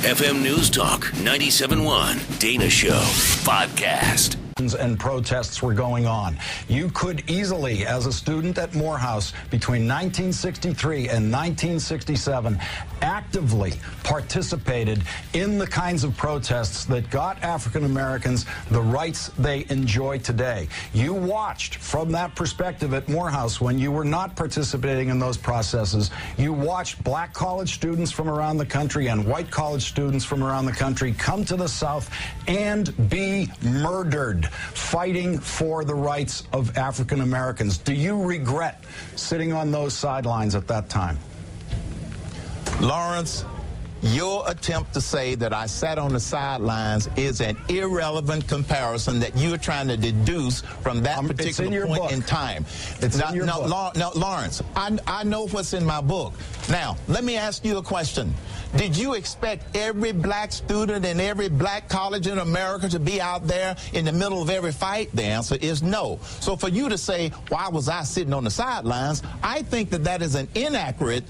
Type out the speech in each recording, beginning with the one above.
FM News Talk 97.1 Dana Show podcast. And protests were going on. You could easily, as a student at Morehouse between 1963 and 1967, actively participated in the kinds of protests that got African Americans the rights they enjoy today. You watched from that perspective at Morehouse when you were not participating in those processes. You watched black college students from around the country and white college students from around the country come to the South and be murdered fighting for the rights of African Americans. Do you regret sitting on those sidelines at that time? Lawrence, your attempt to say that I sat on the sidelines is an irrelevant comparison that you're trying to deduce from that particular point in time. Lawrence, I know what's in my book. Now, let me ask you a question. Did you expect every black student in every black college in America to be out there in the middle of every fight? The answer is no. So for you to say, why was I sitting on the sidelines, I think that that is an inaccurate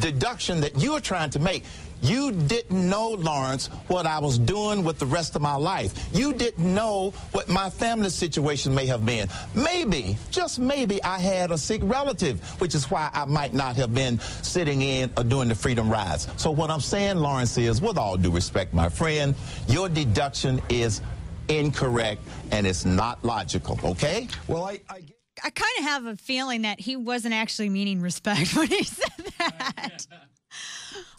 deduction that you're trying to make. You didn't know, Lawrence, what I was doing with the rest of my life. You didn't know what my family situation may have been. Maybe, just maybe, I had a sick relative, which is why I might not have been sitting in or doing the freedom rides. So what I'm saying, Lawrence, is, with all due respect, my friend, your deduction is incorrect and it's not logical, okay? Well, I kind of have a feeling that he wasn't actually meaning respect when he said that.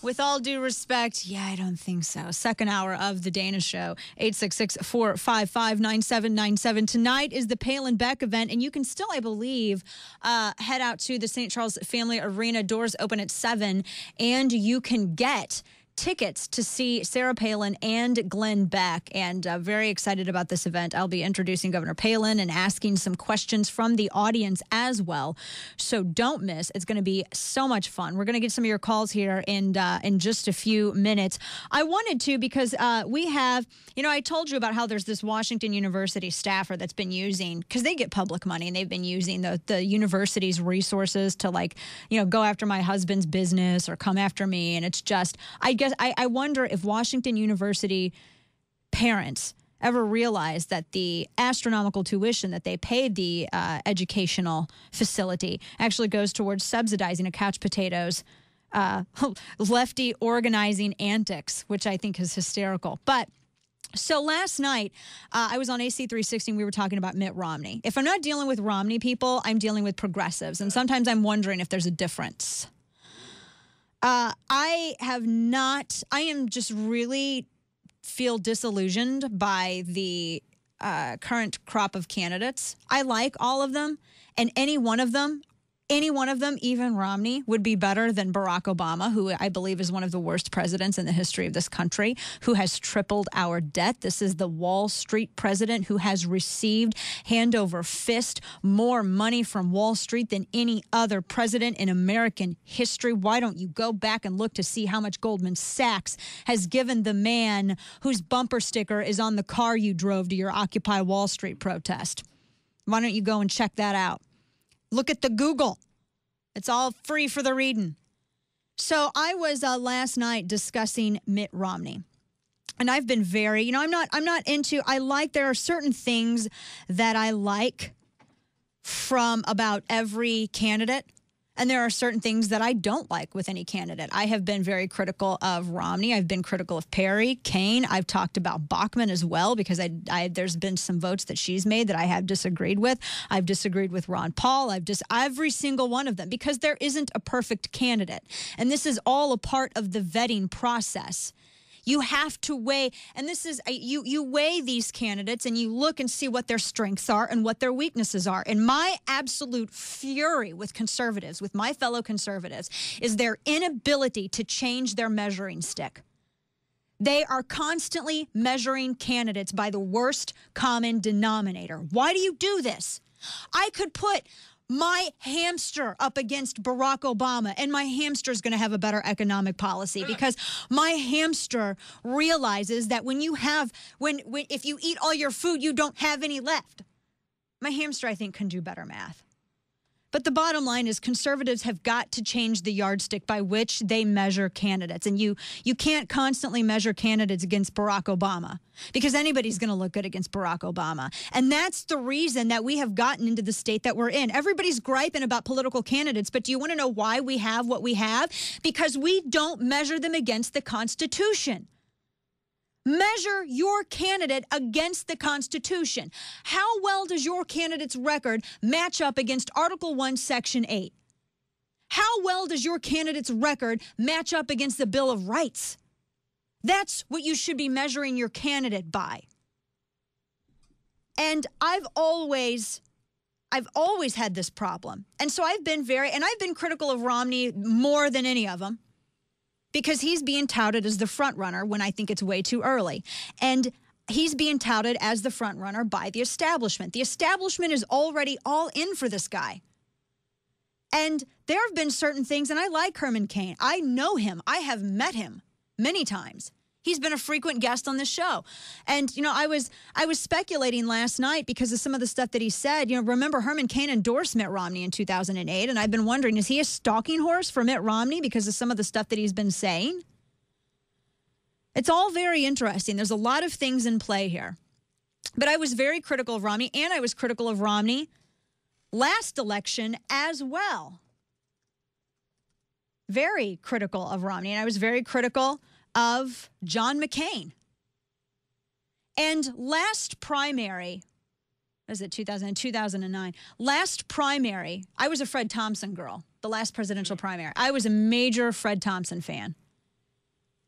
With all due respect, yeah, I don't think so. Second hour of the Dana Show, 866-455-9797. Tonight is the Palin Beck event, and you can still, I believe, head out to the St. Charles Family Arena. Doors open at 7, and you can get tickets to see Sarah Palin and Glenn Beck, and very excited about this event. I'll be introducing Governor Palin and asking some questions from the audience as well. So don't miss. It's going to be so much fun. We're going to get some of your calls here in just a few minutes. I wanted to because we have, I told you about how there's this Washington University staffer that's been using, because they get public money, and they've been using the university's resources to go after my husband's business or come after me. And it's just, I wonder if Washington University parents ever realized that the astronomical tuition that they paid the educational facility actually goes towards subsidizing a couch potato's lefty organizing antics, which I think is hysterical. But so last night, I was on AC 360 and we were talking about Mitt Romney. If I'm not dealing with Romney people, I'm dealing with progressives. And sometimes I'm wondering if there's a difference. I am just really feel disillusioned by the current crop of candidates. I like all of them, and any one of them, even Romney, would be better than Barack Obama, who I believe is one of the worst presidents in the history of this country, who has tripled our debt. This is the Wall Street president who has received hand over fist more money from Wall Street than any other president in American history. Why don't you go back and look to see how much Goldman Sachs has given the man whose bumper sticker is on the car you drove to your Occupy Wall Street protest? Why don't you go and check that out? Look at the Google. It's all free for the reading. So I was last night discussing Mitt Romney. And I've been very, there are certain things that I like from about every candidate. And there are certain things that I don't like with any candidate. I have been very critical of Romney. I've been critical of Perry, Kaine. I've talked about Bachmann as well because there's been some votes that she's made that I have disagreed with. I've disagreed with Ron Paul. Every single one of them, because there isn't a perfect candidate. And this is all a part of the vetting process. You have to weigh, and this is, you weigh these candidates and you look and see what their strengths are and what their weaknesses are. And my absolute fury with conservatives, with my fellow conservatives, is their inability to change their measuring stick. They are constantly measuring candidates by the worst common denominator. Why do you do this? I could put my hamster up against Barack Obama, and my hamster is going to have a better economic policy because my hamster realizes that if you eat all your food, you don't have any left. My hamster, I think, can do better math. But the bottom line is conservatives have got to change the yardstick by which they measure candidates. And you can't constantly measure candidates against Barack Obama because anybody's going to look good against Barack Obama. And that's the reason that we have gotten into the state that we're in. Everybody's griping about political candidates, but do you want to know why we have what we have? Because we don't measure them against the Constitution. Measure your candidate against the Constitution. How well does your candidate's record match up against Article 1, Section 8? How well does your candidate's record match up against the Bill of Rights? That's what you should be measuring your candidate by. And I've always had this problem. And so I've been critical of Romney more than any of them, because he's being touted as the front runner when I think it's way too early. And he's being touted as the front runner by the establishment. The establishment is already all in for this guy. And there have been certain things, and I like Herman Cain. I know him. I have met him many times. He's been a frequent guest on this show. And, you know, I was speculating last night because of some of the stuff that he said. You know, remember Herman Cain endorsed Mitt Romney in 2008, and I've been wondering, is he a stalking horse for Mitt Romney because of some of the stuff that he's been saying? It's all very interesting. There's a lot of things in play here. But I was very critical of Romney, and I was critical of Romney last election as well. Very critical of Romney, and I was very critical of John McCain. And last primary, was it 2009? Last primary, I was a Fred Thompson girl, the last presidential primary. I was a major Fred Thompson fan.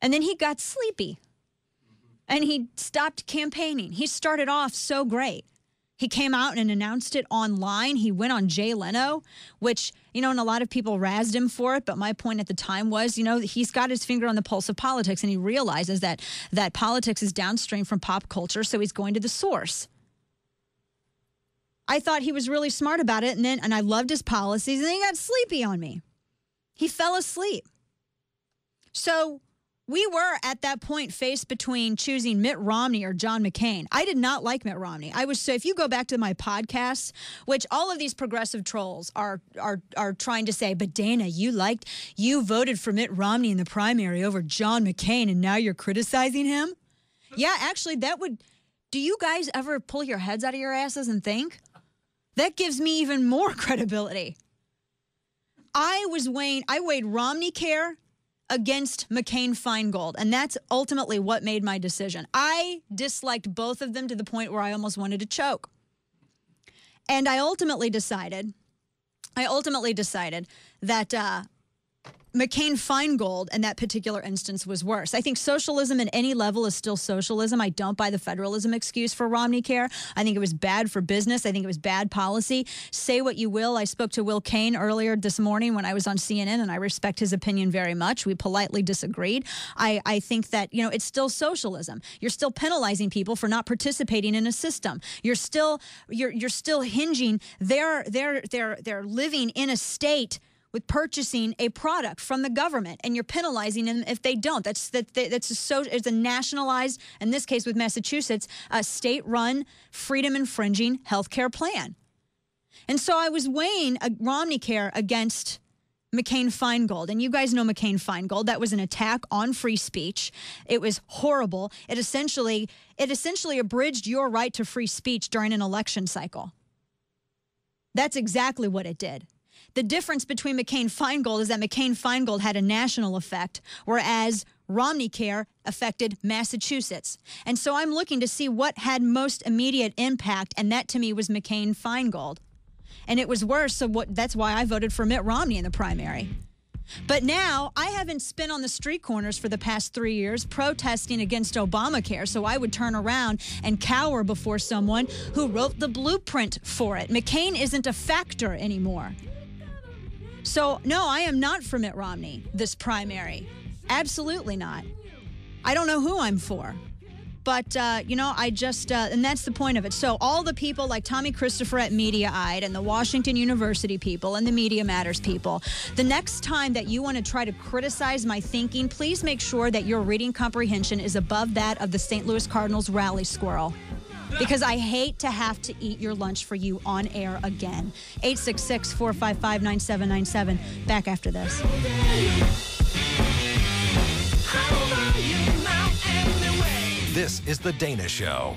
And then he got sleepy and he stopped campaigning. He started off so great. He came out and announced it online. He went on Jay Leno, which, you know, and a lot of people razzed him for it. But my point at the time was, you know, he's got his finger on the pulse of politics, and he realizes that politics is downstream from pop culture, so he's going to the source. I thought he was really smart about it, and I loved his policies, and then he got sleepy on me. He fell asleep. So we were at that point faced between choosing Mitt Romney or John McCain. I did not like Mitt Romney. So if you go back to my podcasts, which all of these progressive trolls are trying to say, but Dana, you voted for Mitt Romney in the primary over John McCain, and now you're criticizing him? Yeah, actually, do you guys ever pull your heads out of your asses and think? That gives me even more credibility. I weighed Romney care against McCain-Feingold, and that's ultimately what made my decision. I disliked both of them to the point where I almost wanted to choke. And I ultimately decided that McCain-Feingold in that particular instance was worse. I think socialism at any level is still socialism. I don't buy the federalism excuse for Romney Care. I think it was bad for business. I think it was bad policy. Say what you will. I spoke to Will Cain earlier this morning when I was on CNN, and I respect his opinion very much. We politely disagreed. I think that, you know, it's still socialism. You're still penalizing people for not participating in a system. You're still hinging their living in a state with purchasing a product from the government, and you're penalizing them if they don't. It's a nationalized, in this case with Massachusetts, a state-run, freedom-infringing healthcare plan. And so I was weighing Romney Care against McCain-Feingold. And you guys know McCain-Feingold. That was an attack on free speech. It was horrible. It essentially abridged your right to free speech during an election cycle. That's exactly what it did. The difference between McCain-Feingold is that McCain-Feingold had a national effect, whereas Romney Care affected Massachusetts. And so I'm looking to see what had most immediate impact, and that to me was McCain-Feingold. And it was worse, so that's why I voted for Mitt Romney in the primary. But now I haven't been on the street corners for the past 3 years protesting against Obamacare, so I would turn around and cower before someone who wrote the blueprint for it. McCain isn't a factor anymore. So, no, I am not for Mitt Romney this primary. Absolutely not. I don't know who I'm for. But, and that's the point of it. So all the people like Tommy Christopher at Mediaite and the Washington University people and the Media Matters people, the next time that you want to try to criticize my thinking, please make sure that your reading comprehension is above that of the St. Louis Cardinals rally squirrel. because I hate to have to eat your lunch for you on air again. 866-455-9797. Back after this. This is The Dana Show.